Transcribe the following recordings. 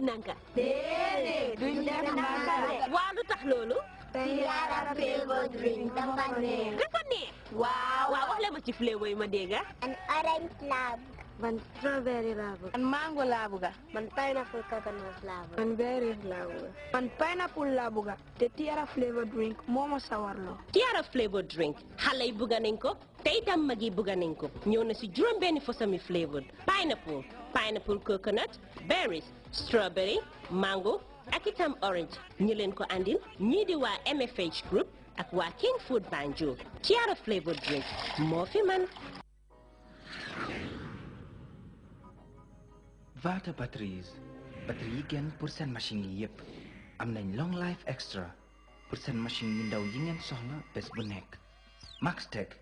nanka. Déedéet duñ def nanka de. Waa lu tax loolu. Tiara flavor drink dafa neex. Dafa neex. Waaw. Waaw wax leen ma ci flavor yi ma dégg. An orange laa bëgg. Man strawberry laa bëgg. Man mango laa bëgg. Man pineapple coconut laa bëgg. Man berry laa bëgg. Man pineapple laa bëgg. Te tiara flavor drink moo ma sawarloo. Tiara flavor drink xale yi bëgg nañ ko te itam mag yi bëgg nañ ko. ñëw na si juróom benni fosami flavor pineapple coconut berries strawberry mango ak itam orange ñi leen ko andil ñii di waa MFH group ak waa King Food Banjul. Tiara flavor drink moo fi man. Vata batteries yi gën pour seen machine yi yépp am nañ long life extra pour seen machine yu ndaw yi ngeen soxla bés bu nekk. Max Tech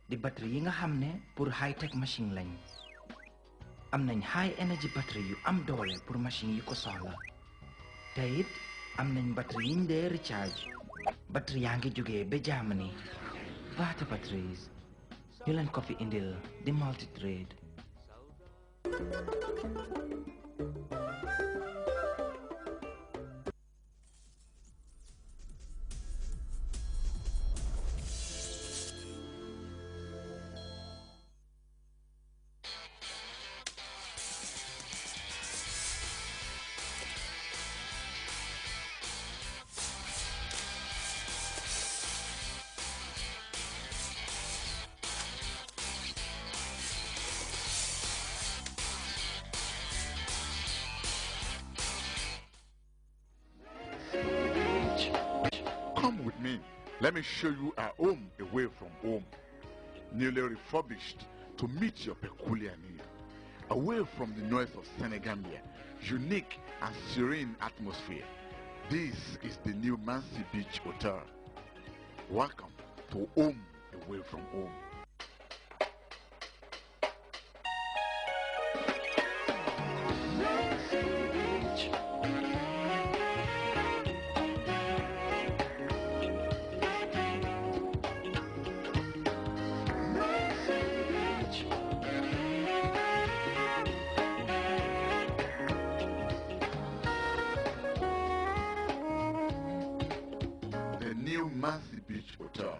di batterie yi nga xam ne pour high tech machine lañ am nañ high energy batterie yu am doole pour machine yi ko soxla te it am nañ batterie yiñ dee recharge batterie yaa ngi jógee ba Germany. Vata batteries ñu leen ko fi indil di multi trade. Come with me. Let me show you a home away from home, newly refurbished to meet your peculiar need. Away from the noise of Senegambia, unique and serene atmosphere. This is the new Mansi Beach Hotel. Welcome to home away from home. New Mansi Beach Hotel,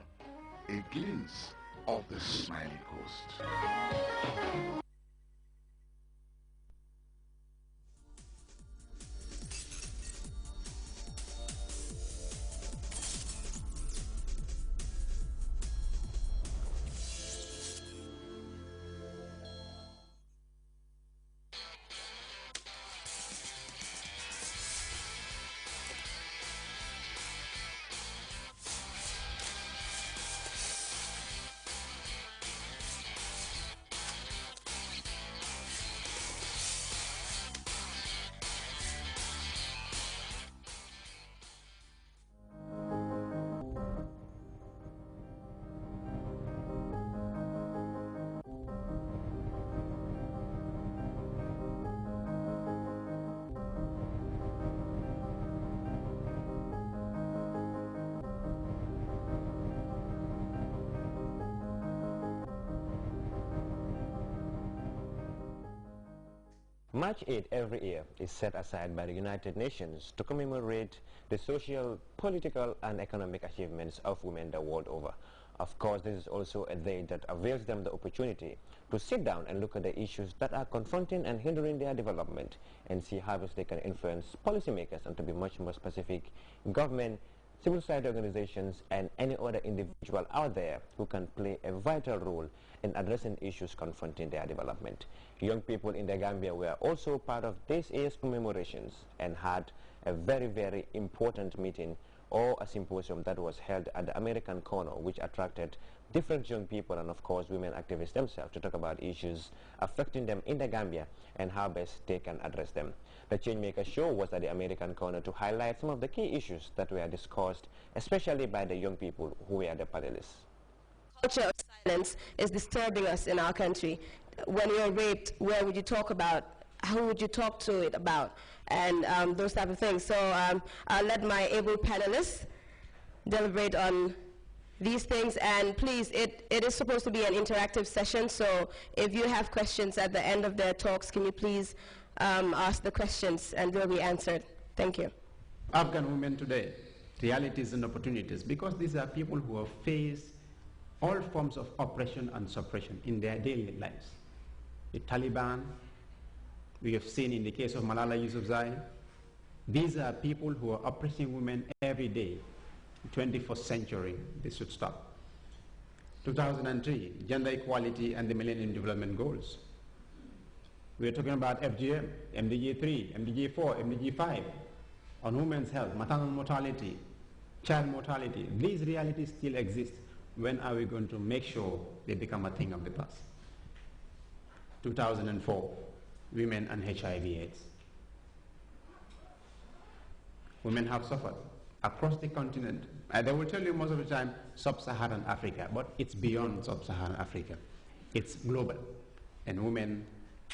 a glimpse of the smiling coast. March 8 every year is set aside by the United Nations to commemorate the social, political, and economic achievements of women the world over. Of course, this is also a day that avails them the opportunity to sit down and look at the issues that are confronting and hindering their development and see how they can influence policymakers, and to be much more specific, government, civil society organizations, and any other individual out there who can play a vital role in addressing issues confronting their development. Young people in the Gambia were also part of this year's commemorations and had a very, very important meeting or a symposium that was held at the American Corner, which attracted different young people and, of course, women activists themselves to talk about issues affecting them in the Gambia and how best they can address them. The Changemaker show was at the American Corner to highlight some of the key issues that were discussed, especially by the young people who were the panelists. Culture of silence is disturbing us in our country. When you're raped, where would you talk about? Who would you talk to it about? And those type of things. So I'll let my able panelists deliberate on these things, and please, it is supposed to be an interactive session, so if you have questions at the end of their talks, can you please ask the questions and will be answered. Thank you. Afghan women today, realities and opportunities, because these are people who have faced all forms of oppression and suppression in their daily lives. The Taliban, we have seen in the case of Malala Yousafzai, these are people who are oppressing women every day. 21st century, this should stop. 2003, gender equality and the Millennium Development Goals. We are talking about FGM, MDG 3, MDG 4, MDG 5, on women's health, maternal mortality, child mortality. These realities still exist. When are we going to make sure they become a thing of the past? 2004, women and HIV/AIDS. Women have suffered across the continent. They will tell you most of the time sub-Saharan Africa, but it's beyond sub-Saharan Africa. It's global, and women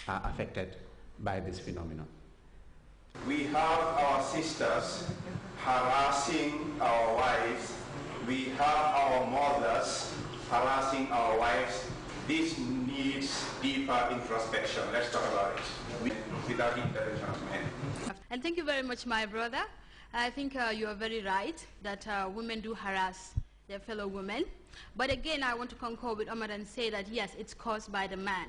are affected by this phenomenon. We have our sisters harassing our wives. We have our mothers harassing our wives. This needs deeper introspection. Let's talk about it without the intervention of men. And thank you very much, my brother. I think you are very right that women do harass their fellow women. But again, I want to concur with Omar and say that yes, it's caused by the man.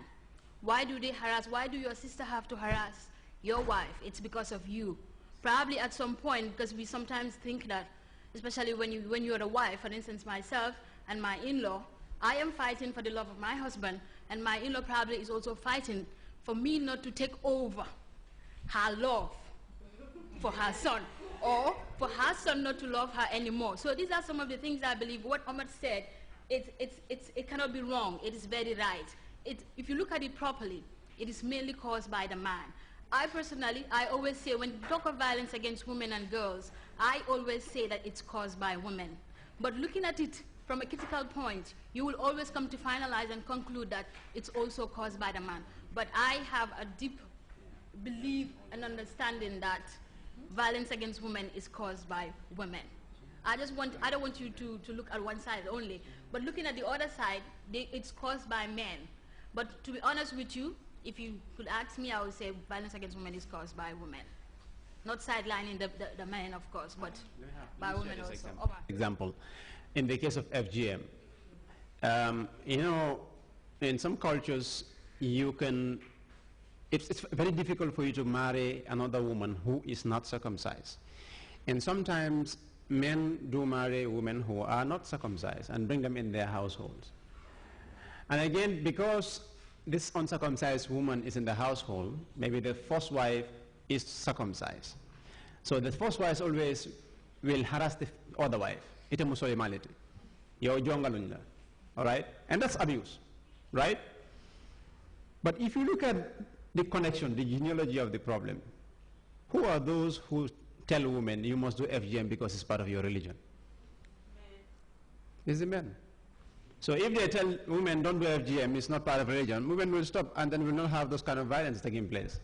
Why do they harass? Why do your sister have to harass your wife? It's because of you. Probably at some point, because we sometimes think that, especially when you're a wife, for instance, myself and my in-law, I am fighting for the love of my husband, and my in-law probably is also fighting for me not to take over her love for her son, or for her son not to love her anymore. So these are some of the things I believe what Ahmad said, it cannot be wrong. It is very right. If you look at it properly, it is mainly caused by the man. I personally, I always say when you talk of violence against women and girls, I always say that it's caused by women. But looking at it from a critical point, you will always come to finalize and conclude that it's also caused by the man. But I have a deep belief and understanding that violence against women is caused by women. I don't want you to look at one side only, but looking at the other side, it's caused by men. But to be honest with you, if you could ask me, I would say violence against women is caused by women. Not sidelining the men, of course, but by women also. Example, in the case of FGM, you know, in some cultures, it's very difficult for you to marry another woman who is not circumcised. And sometimes men do marry women who are not circumcised and bring them in their households. And again, because this uncircumcised woman is in the household, maybe the first wife is circumcised. So the first wife always will harass the other wife. It's a musoimality. All right? And that's abuse, right? But if you look at the connection, the genealogy of the problem, who are those who tell women you must do FGM because it's part of your religion? It's the men. So if they tell women don't do FGM, it's not part of religion, women will stop and then we will not have those kind of violence taking place.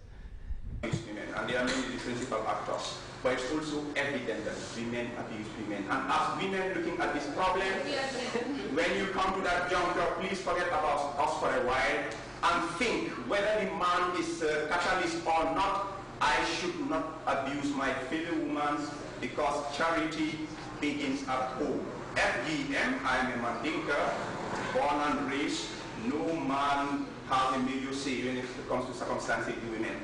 Women, and they are mainly the principal actors. But it's also evident that women abuse women. And as women looking at this problem, when you come to that juncture, please forget about us for a while and think whether the man is a catalyst or not. I should not abuse my fellow women because charity begins at home. FGM, I am a Mandinka, born and raised. No man has a major say when it comes to circumcising women.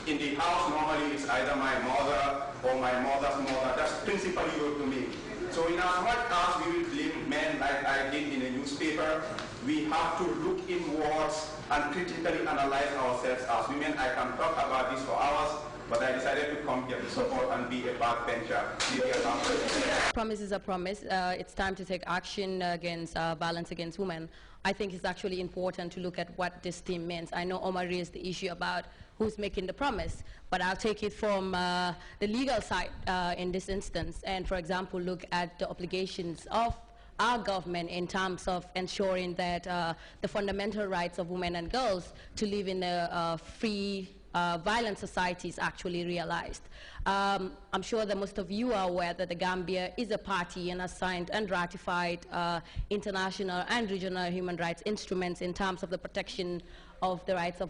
In the house, normally it's either my mother or my mother's mother. That's principally your domain. So in as much as we will blame men like I did in a newspaper, we have to look inwards and critically analyze ourselves as women. I can talk about this for hours, but I decided to come here to support and be a backbencher. Promise is a promise. It's time to take action against violence against women. I think it's actually important to look at what this theme means. I know Omar raised the issue about who's making the promise, but I'll take it from the legal side in this instance, and for example, look at the obligations of our government in terms of ensuring that the fundamental rights of women and girls to live in a free, violent society is actually realized. I'm sure that most of you are aware that the Gambia is a party and has signed and ratified international and regional human rights instruments in terms of the protection of the rights of